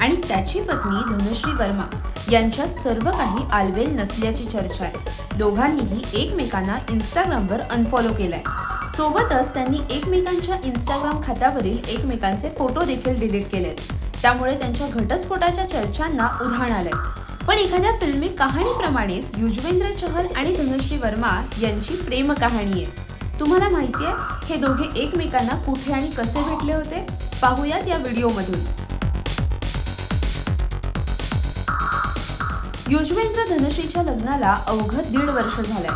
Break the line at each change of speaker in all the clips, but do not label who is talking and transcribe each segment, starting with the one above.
आणि त्याची पत्नी धनश्री वर्मा यांच्यात सर्व काही आलबेल नसल्याची चर्चा आहे। दोघांनीही एकमेकांना इंस्टाग्रामवर अनफॉलो केलाय। सोबतच त्यांनी एकमेकांच्या इंस्टाग्राम खात्यावरील एकमेकांचे फोटो देखील डिलीट केलेत। त्यामुळे त्यांच्या घटस्फोटाच्या चर्चांना उधाण आलंय। पण एखाद्या फिल्मी कहाणीप्रमाणेच युजवेंद्र चहल आणि धनश्री वर्मा यांची प्रेम कहाणी आहे। तुम्हाला माहिती आहे हे दोघे एकमेकांना कुठे आणि कसे भेटले होते? पाहूयात या व्हिडिओमधून। युजवेंद्र धनश्रीच्या लग्नाला अवघं 1.5 वर्ष झालंय।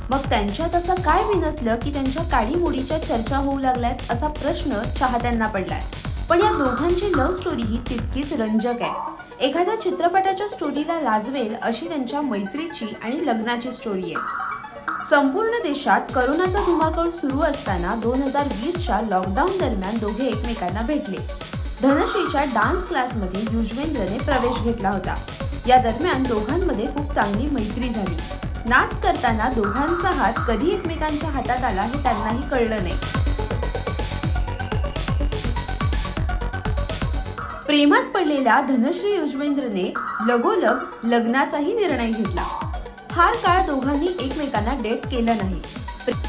मग त्यांच्यात असं काय बिनसलं की त्यांच्या काडीमोडीच्या चर्चा होऊ लागल्यात असा प्रश्न चाहत्यांना पडलाय। पण या दोघांची लव्ह स्टोरी ही तितकीच रंजक आहे। एखाद्या चित्रपटाच्या स्टोरीला लाजवेल अशी त्यांच्या मैत्रीची आणि लग्नाची स्टोरी आहे। संपूर्ण देशात कोरोनाचा धुमाकूळ सुरू असताना 2020च्या लॉकडाऊन दरम्यान दोघे एकमेकांना भेटले। धनश्रीच्या डान्स क्लासमध्ये युजवेंद्रने प्रवेश घेतला होता। या दरम्यान दोघांमध्ये खूप चांगली मैत्री झाली। नाच करताना दोघांचा हात कधी एकमेकांच्या हातात आला हे त्यांनाही कळलं नाही। प्रेमात पडलेल्या धनश्री युजवेंद्रने लगोलग लग्नाचाही निर्णय घेतला। फार काळ दोघांनी एकमेकांना डेट केलं नाही।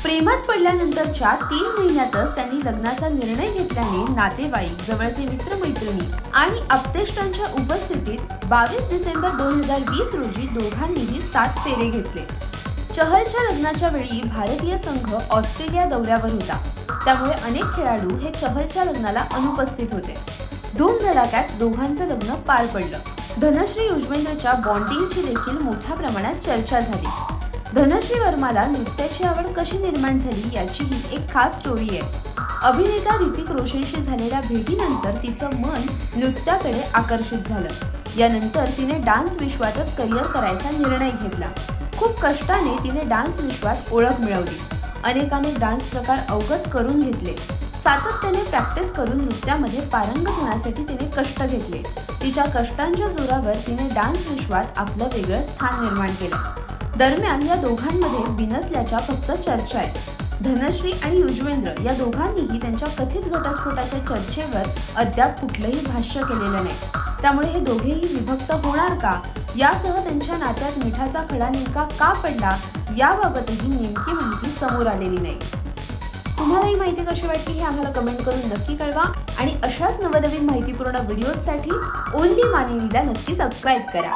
प्रेमात पडल्यानंतरच्या 3 महिन्यातच त्यांनी लग्नाचा निर्णय घेतल्याने नातेवाईक, जवळचे मित्रमैत्रिणी आणि आप्तेष्टांच्या उपस्थितीत 22 डिसेंबर 2020 रोजी दोघांनीही 7 फेरे घेतले। चहलच्या लग्नाच्या वेळी भारतीय संघ ऑस्ट्रेलिया दौऱ्यावर होता। त्यामुळे अनेक खेळाडू हे चहलच्या लग्नाला अनुपस्थित होते। धूमधडाक्यात दोघांचं लग्न पार पडलं। धनश्री युजवेंद्रच्या बॉन्डिंगची देखील मोठ्या प्रमाणात चर्चा झाली। धनश्री वर्माला नृत्याची आवड कशी निर्माण झाली याची ही एक खास स्टोरी आहे। अभिनेता ऋतिक रोशनशी झालेल्या भेटीनंतर तिचं मन नृत्याकडे आकर्षित झालं। यानंतर तिने डान्स विश्वातच करिअर करायचा निर्णय घेतला। खूप कष्टाने तिने डान्स विश्वात ओळख मिळवली। अनेक डान्स प्रकार अवगत करून घेतले। सातत्याने प्रॅक्टिस करून नृत्यामध्ये पारंगत होण्यासाठी तिने कष्ट घेतले। तिच्या कष्टांच्या जोरावर तिने डान्स विश्वात आपलं वेगळं स्थान निर्माण केलं। दरम्यान या दोघांमध्ये बिनसल्याच्या फक्त चर्चा आहेत। धनश्री आणि युजवेंद्र या दोघांनीही त्यांच्या कथित घटस्फोटाच्या चर्चेवर अद्याप कुठलंही भाष्य केलेलं नाही। त्यामुळे हे दोघेही विभक्त होणार का, यासह त्यांच्या नात्यात मिठाचा खडा नेमका का पडला याबाबतही नेमकी माहिती समोर आलेली नाही। तुम्हाला ही माहिती कशी वाटली हे आम्हाला कमेंट करून नक्की कळवा आणि अशाच नवनवीन माहितीपूर्ण व्हिडिओसाठी ओनली मानिनीला नक्की सबस्क्राइब करा।